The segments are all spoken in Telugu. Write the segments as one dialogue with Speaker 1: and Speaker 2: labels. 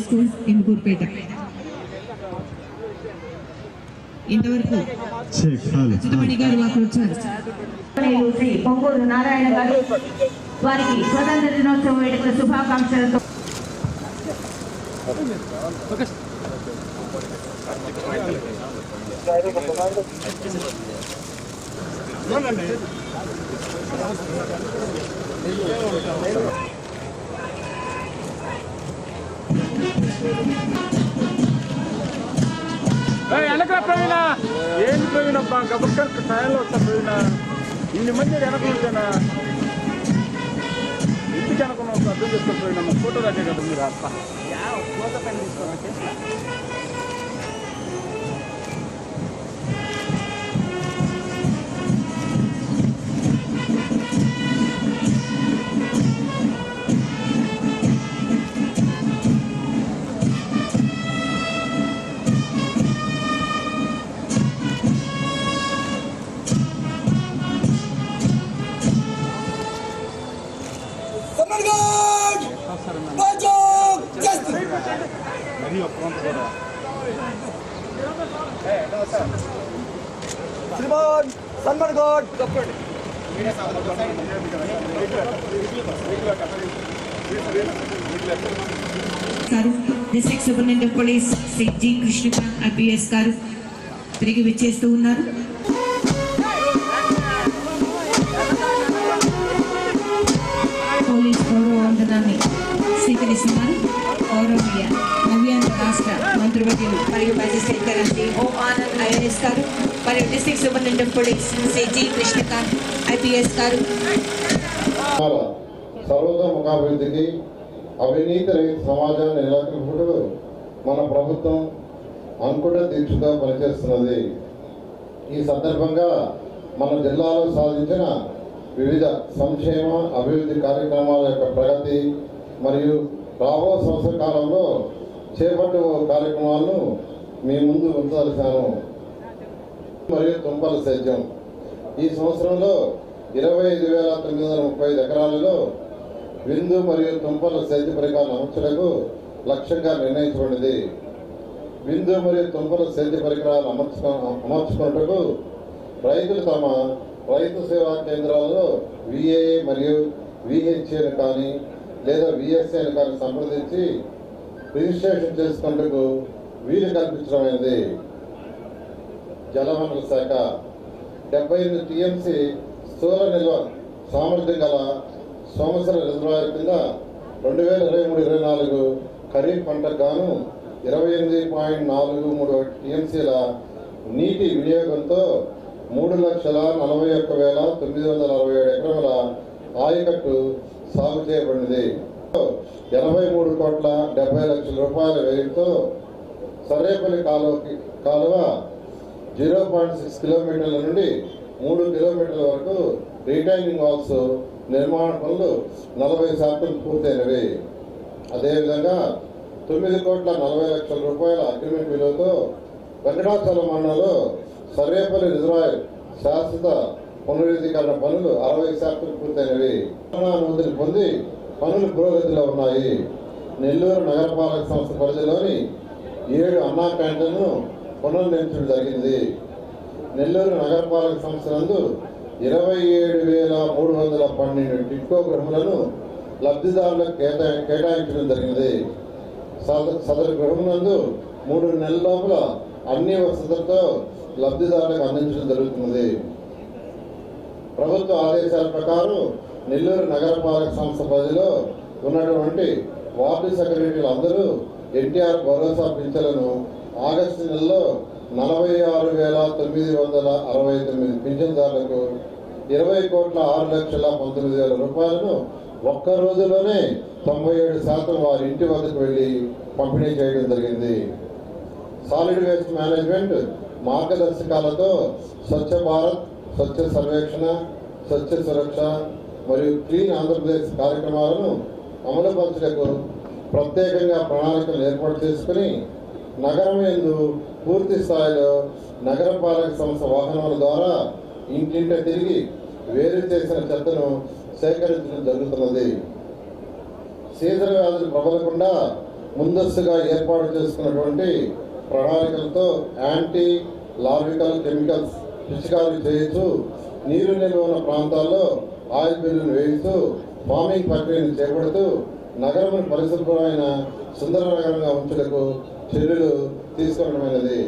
Speaker 1: స్కూల్ ఇందుకూరుపేట ఇంతవరకు అచ్యుతమణి గారు మాకు వచ్చారు.
Speaker 2: శ్రీ పొంగూరు నారాయణ గారు వారికి స్వతంత్ర దినోత్సవ వేడుకల శుభాకాంక్షలతో
Speaker 3: వెనక ప్రవీణ ఏంటి ప్రవీణ గబక్కర్ స్థాయిలో వస్తా ప్రవీణ ఇన్ని మంది వెనక ఉంటేనా ఇంటికి అనుకున్న అర్థం చేసుకో ప్రవీణ మా ఫోటో దగ్గర కదా మీరు అప్ప ఫోటో పైన తీసుకోవాలి.
Speaker 4: Shriman Sanman Goud
Speaker 1: district superintendent of police Shri G Krishnakanth IPS garu తిరిగి విచ్చేస్తూ ఉన్నారు. పోలీస్ గౌరవ వందనాన్ని స్వీకరిస్తున్నారు. గౌరవనీయ నవ్యాంధ్ర రాష్ట్ర మంత్రివర్యులు మరియు మ్యాజిస్ట్రేట్ గారు శ్రీ ఓం ఆనంద్ ఐఏఎస్ గారు మరియు district superintendent of police Shri G Krishnakanth IPS గారు
Speaker 5: సర్వతోముఖాభివృద్ధికి అవినీతి రహిత సమాజాన్ని నెలకొల్పుటకు మన ప్రభుత్వం అంకుట దీక్షతో పనిచేస్తున్నది. ఈ సందర్భంగా మన జిల్లాలో సాధించిన వివిధ సంక్షేమ అభివృద్ధి కార్యక్రమాల యొక్క ప్రగతి మరియు రాబో సంవత్సర కాలంలో చేపట్టే కార్యక్రమాలను మీ ముందు ఉంచదలిచాను. మరియు తుంపల సేద్యం ఈ సంవత్సరంలో 25,935 ఎకరాలలో విందు మరియు తుంపల సేద్య పరికరాల అమర్చలకు లక్ష్యంగా నిర్ణయించబడింది. విందు మరియు తుంపల సేద్య పరికరాలు అమర్చుకున్నట్టుకు రైతులు తమ రైతు సేవా కేంద్రాలలో విఏఏ మరియు విహెచ్ఏను కానీ లేదా విఎస్ఏను కానీ సంప్రదించి రిజిస్ట్రేషన్ చేసుకున్నట్టుకు వీలు కల్పించడమైనది. జలవనరుల శాఖ 78 టీఎంసీ స్థూల నిల్వ సామర్థ్యం గల సోమసర రిజర్వాయర్ కింద 2023-24 ఖరీఫ్ పంటకు గాను 28.43 టీఎంసీల నీటి వినియోగంతో 3,41,967 ఎకరముల ఆయకట్టు సాగు చేయబడింది. 83,70,00,000 రూపాయల వ్యయంతో సర్వేపల్లి కాలువ 0.6 కిలోమీటర్ల నుండి 3 కిలోమీటర్ల వరకు రీటైనింగ్ వాల్స్ నిర్మాణ పనులు 40% పూర్తయినవి. అదేవిధంగా 9,40,00,000 రూపాయల అగ్రిమెంట్ విలువతో వెంకటాచలం మండలంలో సర్వేపల్లి రిజర్వాయర్ శాశ్వత పునరుద్ధీకరణ పనులు 60% పూర్తయినవి. అనుమతిని పొంది పనులు పురోగతిలో ఉన్నాయి. నెల్లూరు నగరపాలక సంస్థ పరిధిలోని 7 అన్నా క్యాంటీన్లను పునర్నిర్మించడం జరిగింది. నెల్లూరు నగరపాలక సంస్థ నందు 27,312 టిట్కో గృహములను లబ్ధిదారులకు కేటాయించడం జరిగింది. సదరు గృహమునందు 3 నెలల లోపల అన్ని వసతులతో లబ్ధిదారులకు అందించడం జరుగుతున్నది. ప్రభుత్వ ఆదేశాల ప్రకారం నెల్లూరు నగరపాలక సంస్థ పరిధిలో ఉన్నటువంటి వార్డు సెక్రటరీలు అందరూ ఎన్టీఆర్ భరోసా పింఛన్లను ఆగస్టు నెలలో 46,969 పింఛన్దారులకు 20,06,19,000 రూపాయలను ఒక్క రోజులోనే 97% వారి ఇంటి వద్దకు వెళ్లి పంపిణీ చేయడం జరిగింది. Solid waste management మార్గదర్శకాలతో Swachh Bharat, స్వచ్ఛ సర్వేక్షణ, స్వచ్ఛ సురక్ష మరియు క్లీన్ ఆంధ్రప్రదేశ్ కార్యక్రమాలను అమలుపరచడానికి ప్రత్యేకంగా ప్రణాళికలు ఏర్పాటు చేసుకుని నగరం యందు పూర్తి స్థాయిలో నగరపాలక సంస్థ వాహనాల ద్వారా ఇంటింట తిరిగి వేరు చేసిన చెత్తను సేకరించడం జరుగుతున్నది. శీతల వ్యాధులు ప్రబలకుండా ముందస్తుగా ఏర్పాటు చేసుకున్నటువంటి ప్రణాళికలతో యాంటీ లార్వికల్ కెమికల్స్ పిచికారీ చేస్తూ నీరు నిల్వ ఉన్న ప్రాంతాల్లో ఆయిల్ బిల్లును వేయిస్తూ ఫార్మింగ్ ప్రక్రియను చేపడుతూ నగరం పరిశుభ్రమైన సుందర నగరంగా ఉంచుటకు చర్యలు తీసుకోవడమైనది.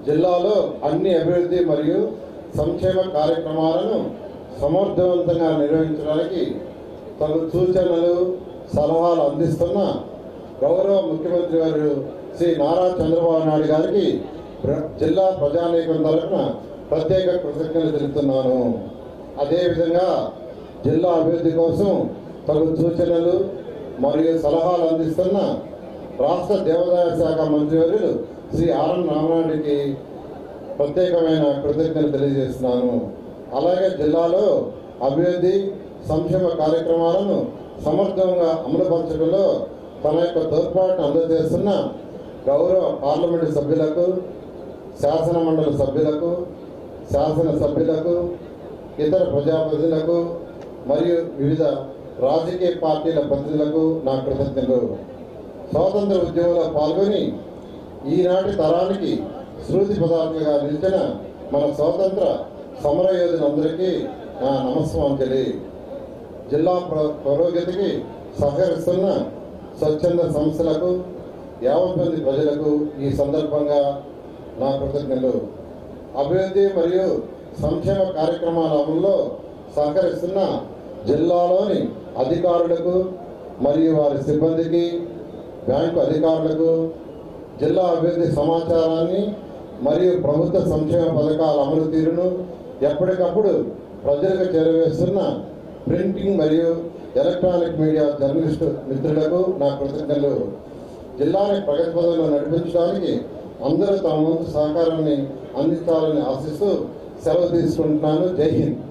Speaker 5: జిల్లాలో అన్ని అభివృద్ధి మరియు సంక్షేమ కార్యక్రమాలను సమర్థవంతంగా నిర్వహించడానికి తగు సూచనలు సలహాలు అందిస్తున్న గౌరవ ముఖ్యమంత్రి వారు శ్రీ నారా చంద్రబాబు నాయుడు గారికి జిల్లా ప్రజానీకం తరఫున ప్రత్యేక కృతజ్ఞతలు తెలుపుతున్నాను. అదేవిధంగా జిల్లా అభివృద్ధి కోసం తగు సూచనలు మరియు సలహాలు అందిస్తున్న రాష్ట్ర దేవాదాయ శాఖ మంత్రివర్యులు శ్రీ ఆర్ఎన్ రామనాయుడికి ప్రత్యేకమైన కృతజ్ఞతలు తెలియజేస్తున్నాను. అలాగే జిల్లాలో అభివృద్ధి సంక్షేమ కార్యక్రమాలను సమర్థంగా అమలుపరచడంలో తన యొక్క తోడ్పాటును అందజేస్తున్న గౌరవ పార్లమెంటు సభ్యులకు, శాసన మండలి సభ్యులకు, శాసన సభ్యులకు, ఇతర ప్రజాప్రతినిధులకు మరియు వివిధ రాజకీయ పార్టీల ప్రతినిధులకు నా కృతజ్ఞతలు. స్వాతంత్ర ఉద్యమంలో పాల్గొని ఈనాటి తరానికి స్మృతి పదార్థంగా నిలిచిన మన స్వాతంత్ర సమరయోధులందరికీ నా నమస్కారాంజలి. జిల్లా పురోగతికి సహకరిస్తున్న స్వచ్ఛంద సంస్థలకు, యావత్ మంది ప్రజలకు ఈ సందర్భంగా నా కృతజ్ఞతలు. అభివృద్ధి మరియు సంక్షేమ కార్యక్రమాల అమలులో సహకరిస్తున్న జిల్లాలోని అధికారులకు మరియు వారి సిబ్బందికి, బ్యాంకు అధికారులకు, జిల్లా అభివృద్ధి సమాచారాన్ని మరియు ప్రభుత్వ సంక్షేమ పథకాల అమలు తీరును ఎప్పటికప్పుడు ప్రజలకు చేరవేస్తున్న ప్రింటింగ్ మరియు ఎలక్ట్రానిక్ మీడియా జర్నలిస్టు మిత్రులకు నా కృతజ్ఞతలు. జిల్లాని ప్రగతి పదంలో నడిపించడానికి అందరూ తమ వంతు సహకారాన్ని అందించాలని ఆశిస్తూ సెలవు తీసుకుంటున్నాను. జై హింద్.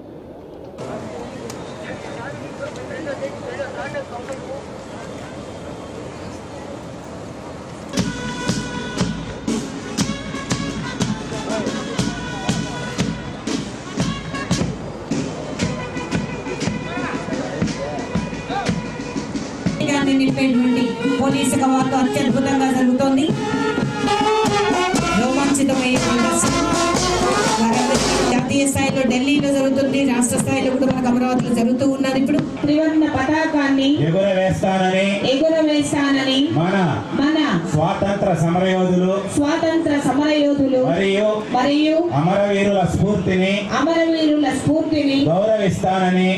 Speaker 1: నిలిపేటువంటి పోలీసు కవాతు అత్యద్భుతంగా జరుగుతోంది. రోమాంచితమైన జాతీయ స్థాయిలో ఢిల్లీలో జరుగుతుంది, రాష్ట్ర స్థాయిలో కూడా మనకు అమరావతిలో జరుగుతూ ఉన్నది. ఇప్పుడు త్రివర్ణ పతాకాన్ని ఎగురవేస్తానని మన స్వాతంత్ర సమరయోధులు మరియు అమరవీరుల స్ఫూర్తిని గౌరవిస్తానని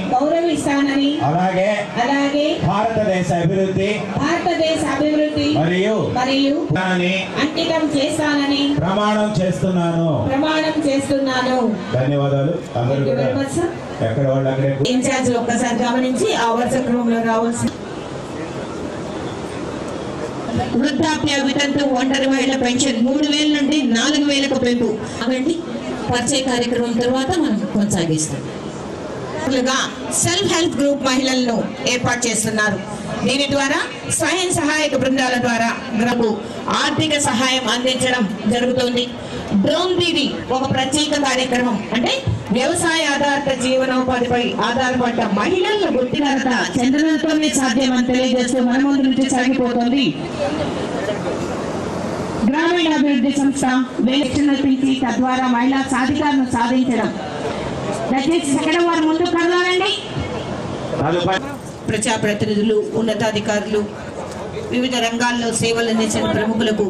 Speaker 1: అలాగే భారతదేశ అభివృద్ధి మరియు అంకితం చేస్తానని ప్రమాణం చేస్తున్నాను. ధన్యవాదాలు. ఎక్కడ వాళ్ళు అక్కడే ఇన్ఛార్జ్ ఒక్కసారి గమనించి ఆ వరుస క్రమంలో రావాల్సి. వృద్ధాప్య వితంతు ఒంటరి మహిళ పెన్షన్ 3,000 నుండి 4,000కు పెంపు. అవండి పరిచయ కార్యక్రమం తర్వాత మనం కొనసాగిస్తాం. సెల్ఫ్ హెల్ప్ గ్రూప్ మహిళలను ఏర్పాటు చేస్తున్నారు. దీని ద్వారా స్వయం సహాయక బృందాల ద్వారా గ్రామకు ఆర్థిక సహాయం అందించడం జరుగుతుంది. డ్రోన్ దీది ఒక ప్రత్యేక కార్యక్రమం. అంటే వ్యవసాయ ఆధారిత జీవనోపాధిపై ఆధారపడ్డ మహిళల గుర్తికరత చంద్రులతోనే సాధ్యమని తెలియజేస్తూ మన ముందు నుంచి సాగిపోతుంది. గ్రామీణాభివృద్ధి సంస్థ వేక్షణించి తద్వారా మహిళా సాధికారను సాధించడం. దయచేసి సెకండ్ వారు ముందుకు కదలాలండి. ప్రజాప్రతినిధులు, ఉన్నతాధికారులు, వివిధ రంగాల్లో సేవలు అందించిన ప్రముఖులకు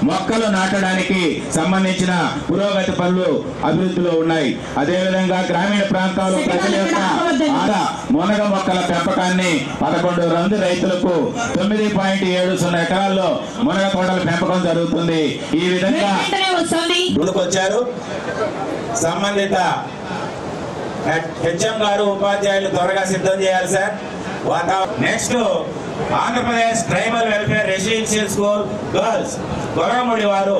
Speaker 6: మొక్కలు నాటడానికి సంబంధించిన పురోగతి పనులు అభివృద్ధిలో ఉన్నాయి. అదేవిధంగా గ్రామీణ ప్రాంతాల్లో ప్రజల యొక్క మునగ మొక్కల పెంపకాన్ని 11 మంది రైతులకు 9.70 ఎకరాల్లో మునగ తోటల పెంపకం జరుగుతుంది. ఈ విధంగా ముందుకొచ్చారు. సంబంధిత హెచ్ఎం గారు, ఉపాధ్యాయులు త్వరగా సిద్ధం చేయాలి sir. Next Andhra Pradesh tribal welfare residential school girls Goravamudi వారు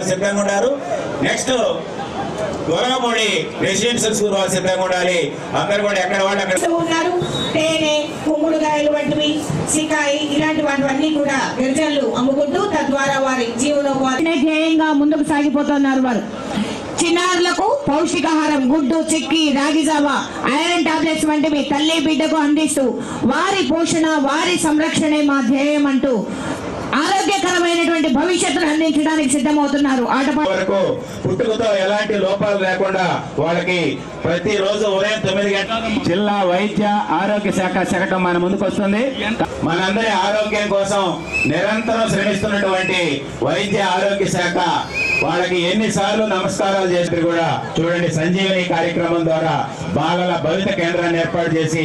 Speaker 6: సిద్ధంగా ఉన్నారు. నెక్స్ట్ గొరవమూడి రెసిడెన్షియల్ స్కూల్ వారు సిద్ధంగా ఉండాలి. అందరు కూడా ఎక్కడ వాళ్ళు అక్కడ ఉన్నారు.
Speaker 2: తేనె, కుమ్ముడుకాయలు వంటివి, సికాయి ఇలాంటివన్నీ కూడా గిరిజనులు అమ్ముకుంటూ తద్వారా వారి జీవనోపాధి ధ్యేయంగా ముందుకు సాగిపోతున్నారు వారు. చిన్నారులకు పౌష్టికాహారం, గుడ్డు, చిక్కి, రాగి జావా, ఐరన్ టాబ్లెట్స్ వంటివి తల్లి బిడ్డకు అందిస్తూ వారి పోషణ, వారి సంరక్షణే మా ధ్యేయం అంటూ ఆరోగ్యకరమైనటువంటి భవిష్యత్తును అందించడానికి సిద్ధమవుతున్నారు.
Speaker 6: వరకు పుట్టుకతో ఎలాంటి లోపాలు లేకుండా వాళ్ళకి ప్రతిరోజు ఉదయం 9 గంటల జిల్లా వైద్య ఆరోగ్య శాఖ శకటం మన ముందుకు వస్తుంది. మనందరి ఆరోగ్యం కోసం నిరంతరం శ్రమిస్తున్నటువంటి వైద్య ఆరోగ్య శాఖ వాళ్ళకి ఎన్నిసార్లు నమస్కారాలు చేసి కూడా చూడండి, సంజీవని కార్యక్రమం ద్వారా బాలల భవిత కేంద్రాన్ని ఏర్పాటు చేసి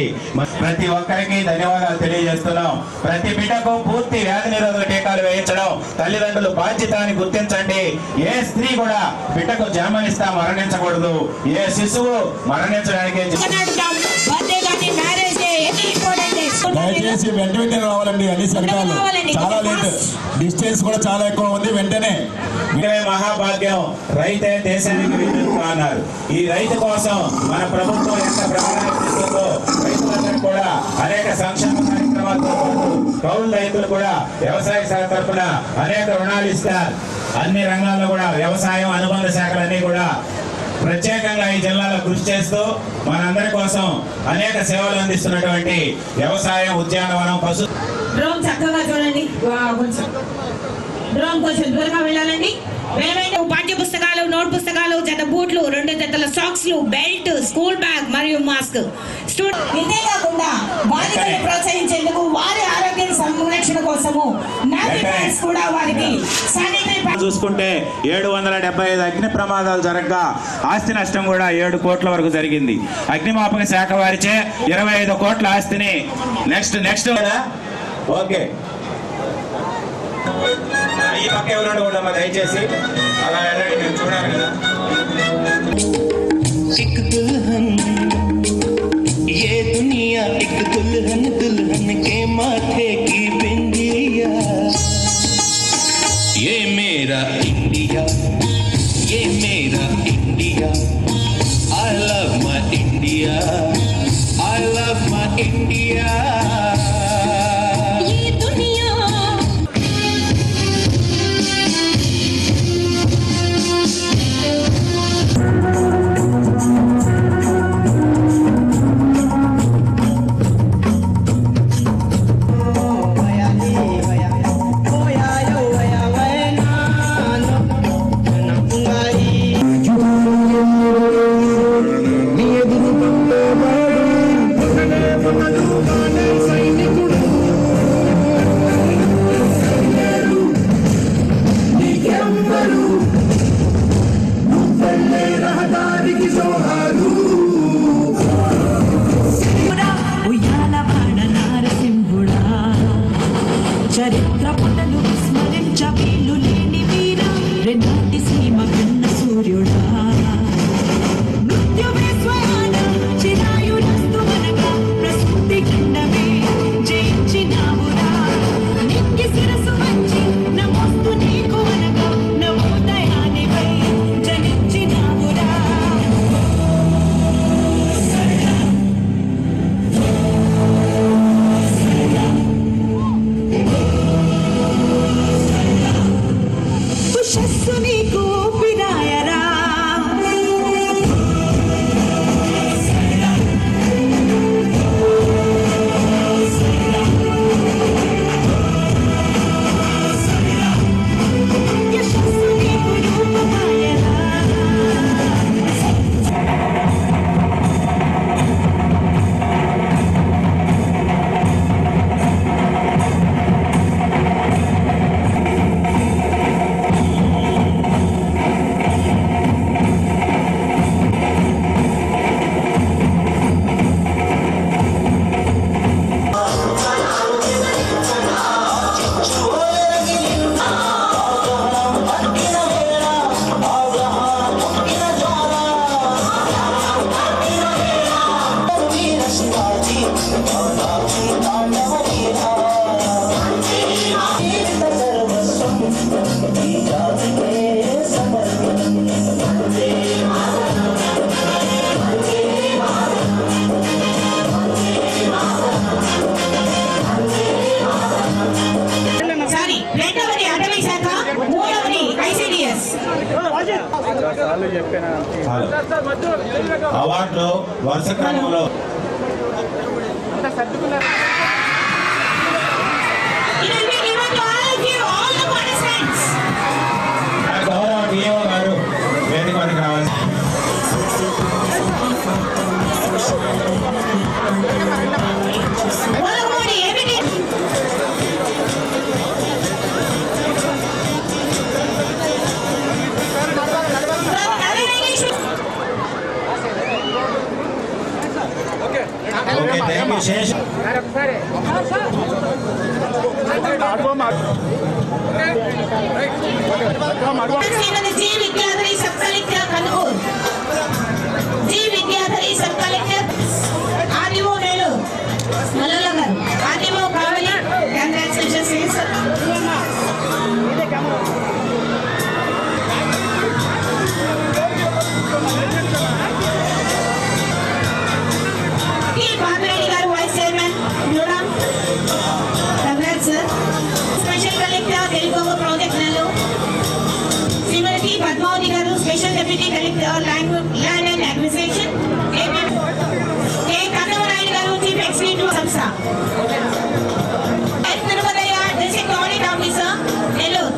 Speaker 6: ప్రతి ఒక్కరికి ధన్యవాదాలు తెలియజేస్తున్నాం. ప్రతి బిడ్డకు పూర్తి వ్యాధి నిరోధక టీకాలు వేయించడం తల్లిదండ్రులు బాధ్యత అని గుర్తించండి. ఏ స్త్రీ కూడా బిడ్డకు జన్మనిస్తా మరణించకూడదు. ఏ శిశువు మరణించడానికి
Speaker 7: దయచేసి వెంటనే రావాలండి. అన్ని సరికాలు చాలా లేట్, డిస్టెన్స్ కూడా చాలా ఎక్కువ ఉంది. వెంటనే
Speaker 6: మహాభాగ్యం రైతే దేశానికి విద్యుత్ అన్నారు. ఈ రైతు కోసం మన ప్రభుత్వం ఎంత ప్రాధాన్యత రైతులందరూ కూడా అనేక సంక్షేమ కార్యక్రమాలతో పాటు కౌలు రైతులు కూడా వ్యవసాయ శాఖ తరఫున అనేక రుణాలు ఇస్తారు. అన్ని రంగాల్లో కూడా వ్యవసాయం అనుబంధ శాఖలన్నీ కూడా ప్రత్యేకంగా ఈ జిల్లాలో కృషి చేస్తూ మనందరి కోసం అనేక సేవలు అందిస్తున్నటువంటి వ్యవసాయం, ఉద్యానవనం, పశు
Speaker 2: డ్రోన్ చక్కగా చూడండి. డ్రోన్ కొంచెం దూరంగా వెళ్ళాలండి. పాఠ్య పుస్తకాలు, నోట్ పుస్తకాలు, జత బూట్లు, 2 జతల సాక్స్లు, బెల్ట్, స్కూల్ బ్యాగ్ మరియు మాస్క్. ఇంతే కాకుండా బాలికలను ప్రోత్సహించేందుకు వారి ఆరోగ్య సంరక్షణ కోసము కూడా వారికి
Speaker 6: చూసుకుంటే 775 అగ్ని ప్రమాదాలు జరగగా ఆస్తి నష్టం కూడా 7 కోట్ల వరకు జరిగింది. అగ్నిమాపక శాఖ వారిచే 25 కోట్ల ఆస్తిని నెక్స్ట్ ఓకే ఈ పక్క ఎవరు కూడా దయచేసి అలా వెళ్ళండి, నేను చూడాలి కదా.
Speaker 8: ये दुनिया एक दुल्हन दुल्हन के माथे की बिंदिया, ये मेरा इंडिया, ये मेरा India, I love my India, I love my India. ये दुनिया
Speaker 6: అవార్డులు వరుస క్రమంలో గౌరవ డిఓ గారు వేదిక వరకు రావాలి. Okay, thank you Sesh.
Speaker 2: G Vidyadhari sub collector Kanur G Vidyadhari sub collector आदिवो नेलू मल्लनगर आदिवो Kavali congratulations sir K Babedi garu vice chairman न्यूडम congrats sir special collector Telugu project नेलू Shrimati Padmavathi garu special deputy collector land and administration K Kannamarayana garu chief executive संस्था तिरुपतయ్య district audit officer Nellore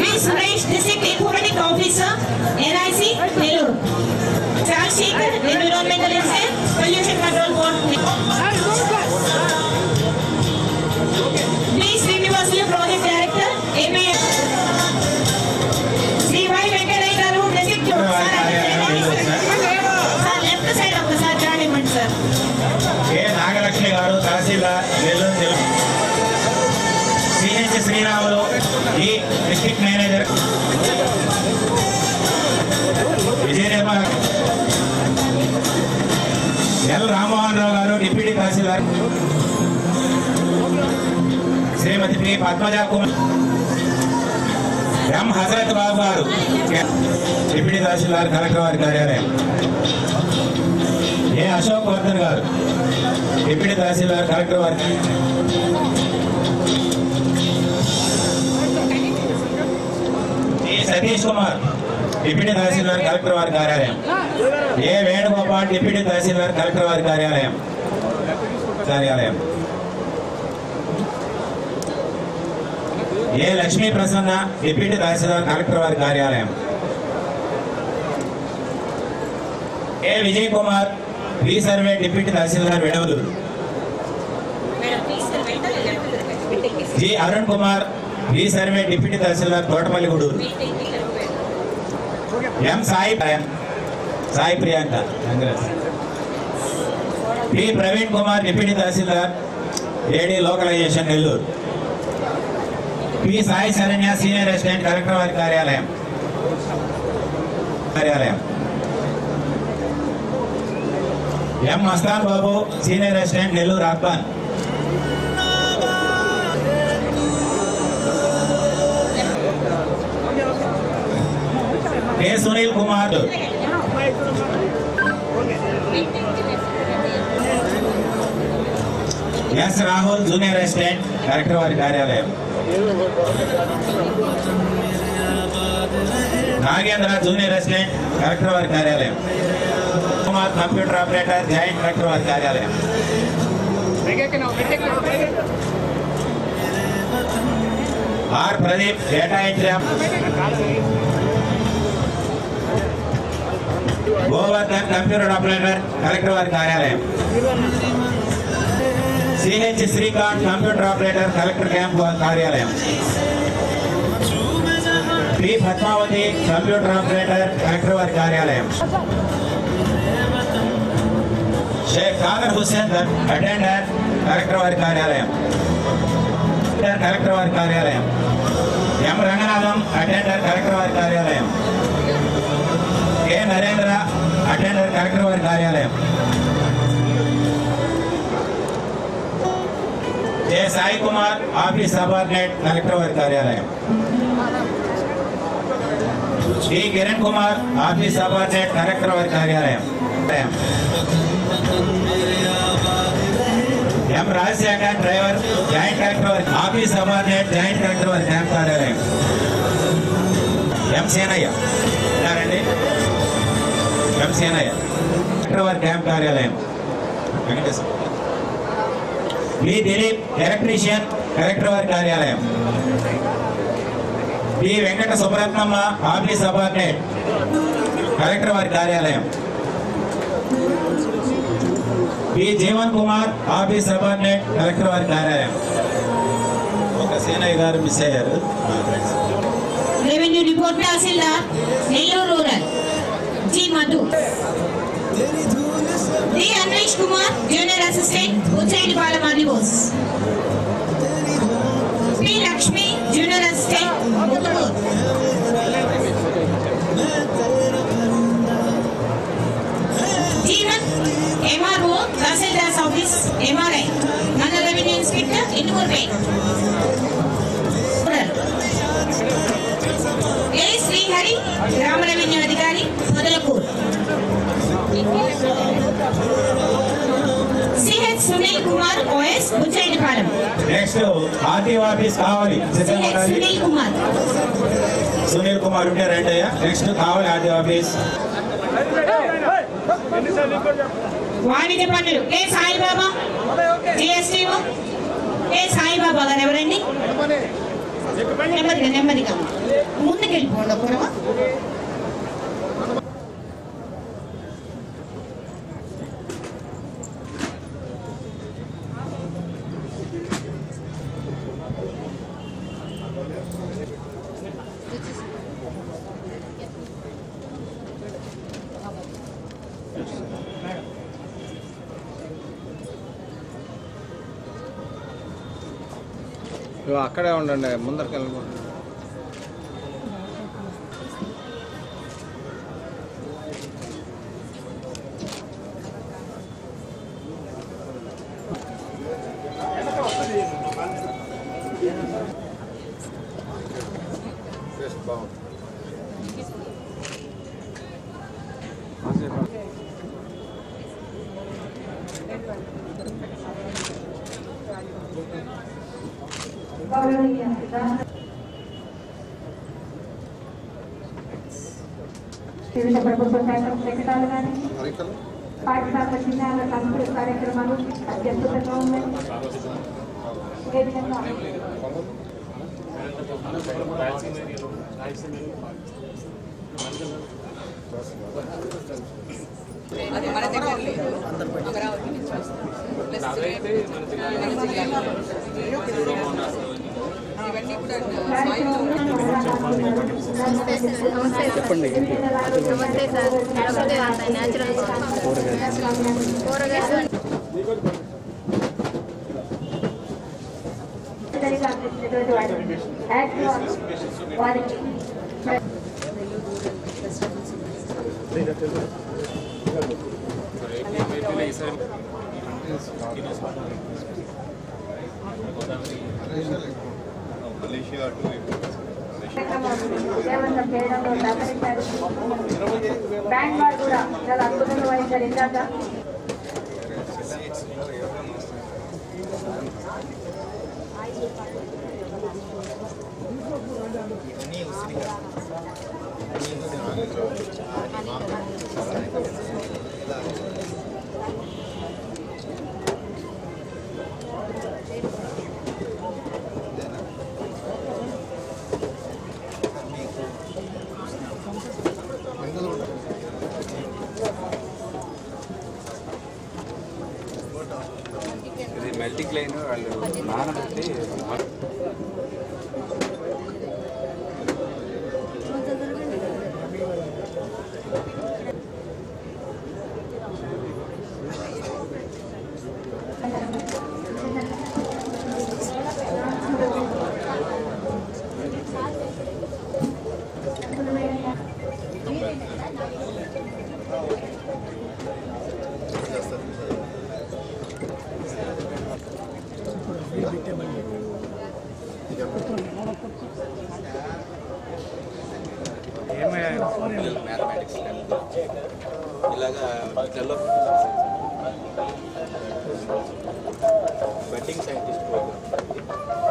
Speaker 2: V Suresh district informatic officer NIC Nellore Chandrasekhar environmental and pollution control board we Srinivasulu project director APF Shri Y Venkataiah garu district sir left side ఒకసారి join sir
Speaker 6: A Nagalakshmi garu tahsildar Nellore జిల్లా. CH Sriramulu E district manager. Vijayanirmal L Rammohan Rao garu deputy tahsildar. Shrimati P Padmaja Kumar. M Hazrat Babu garu deputy tahsildar collector వారి కార్యాలయం. ఏ అశోక్ వర్ధన్ గారు డిప్యూటీ తహసీల్దార్ కలెక్టర్ వారి. A Satish Kumar deputy tahsildar collector వారి కార్యాలయం. A Venugopal deputy tahsildar collector వారి కార్యాలయం. A Lakshmi Prasanna deputy tahsildar collector వారి కార్యాలయం. A Vijay Kumar resurvey deputy tahsildar Vidavalur. G Arun Kumar resurvey deputy tahsildar Thotapalli Gudur. M Sai Priyanka Congress. P Praveen Kumar deputy tahsildar AD localization Nellore. P Sai Saranya senior assistant collector వారి కార్యాలయం. M Mastan Babu senior assistant Nellore urban. K Sunil Kumar S Rahul junior assistant collector వారి కార్యాలయం. నాగేంద్ర జూనియర్ అసిస్టెంట్ కలెక్టర్ వారి కార్యాలయం. Kumar computer operator joint collector వారి కార్యాలయం. R Pradeep data entry. Govardhan computer operator collector వారి కార్యాలయం. CH Srikanth computer operator collector camp కార్యాలయం. P Padmavathi computer operator collector వారి కార్యాలయం. షేక్ కాదర్ హుస్సేన్ అటెండర్ కలెక్టర్ వారి కార్యాలయం. కలెక్టర్ వారి కార్యాలయం. ఎం రంగనాథం అటెండర్ కలెక్టర్ వారి కార్యాలయం. కె నరేంద్ర అటెండర్ కలెక్టర్ వారి కార్యాలయం. A Sai Kumar office subordinate collector వారి కార్యాలయం. D Kiran Kumar office subordinate collector వారి కార్యాలయం. M Rajasekhar driver joint collector వారి ఆఫీస్ సబార్డినేట్ జాయింట్ కలెక్టర్ వారి క్యాంప్ కార్యాలయం. ఎం సేనయ్య ఉన్నారండి. ఎం సేనయ్య కలెక్టర్ వారి క్యాంప్ కార్యాలయం Venkateswara. B Dileep electrician collector వారి కార్యాలయం. B Venkata Subrahmanya office subordinate collector వారి కార్యాలయం. B Jeevan Kumar office subordinate collector వారి కార్యాలయం. ఒక సేనయ్య గారు మిస్ అయ్యారు.
Speaker 2: Revenue report tahsildar Nellore rural G Madhu. D Anvesh Kumar junior assistant Uchaidipalem RDOs. P Lakshmi junior assistant Muthur. Jeevan MRO tahsildar office MRI mandal revenue inspector Indukurpet. A Srihari గ్రామ రెవెన్యూ అధికారి Modalakuru. CH Sunil Kumar OS Uchaidipalem.
Speaker 6: Next RTO office Kavali.
Speaker 2: Sunil Kumar.
Speaker 6: Sunil Kumar ఉంటే రండి అయ్యా. నెక్స్ట్ కావాలి ఆర్టీఓ ఆఫీస్.
Speaker 2: వాణిజ్య పన్నులు కె సాయిబాబా జిఎస్టీఓ. కె సాయిబాబా గారు ఎవరండి? నెమ్మదిగా నెమ్మదిగా ముందుకెళ్ళిపోండి. ఒకరవా
Speaker 3: అక్కడే ఉండండి, ముందరికి వెళ్ళకూడదు.
Speaker 9: వివిధ ప్రభుత్వ శాఖ ప్రకటనలు కానీ పాఠశాల చిన్నారుల సాంస్కృతిక కార్యక్రమాలు అత్యద్భుతంగా ఉన్నాయి. ఏ విధంగా
Speaker 10: చెప్పండి. నమస్తే సార్. న్యాచురల్ కూరగాయలు
Speaker 9: వారికి విజయవంతం చేయడంలో సహకరించారు. బ్యాంక్ వారు కూడా చాలా అద్భుతంగా వహించారు. ఇందాక
Speaker 3: మెల్టింగ్ లైన్ వాళ్ళు నానబెట్టి మ్యాథమెటిక్స్ ఇలాగా develop budding scientist program.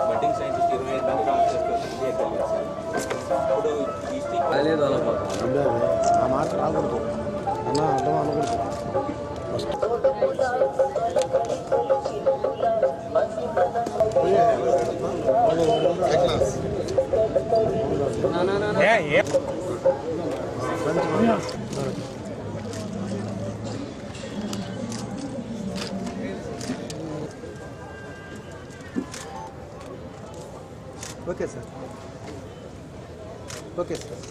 Speaker 3: Budding scientist 25 మంది కాన్సెప్ట్ ఇండియాకి వెళ్ళారు. ఇప్పుడు
Speaker 4: okay sir okay sir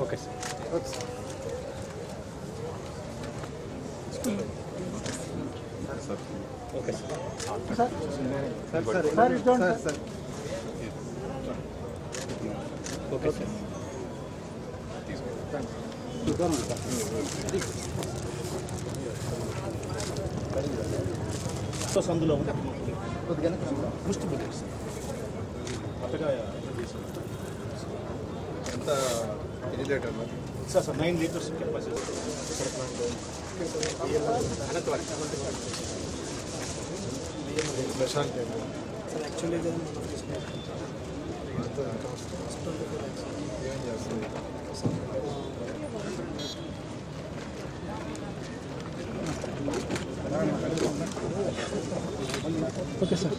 Speaker 4: okay sir okay sir okay sir sir sir sir sir okay sir సందులో కొద్దిగా ముష్టి పెట్టారు సార్ అట్టగా ఎంత ఎన్ని litre sir sir 9 litres capacity speciality sir actually ఏం చేస్తుంది ఓకే సార్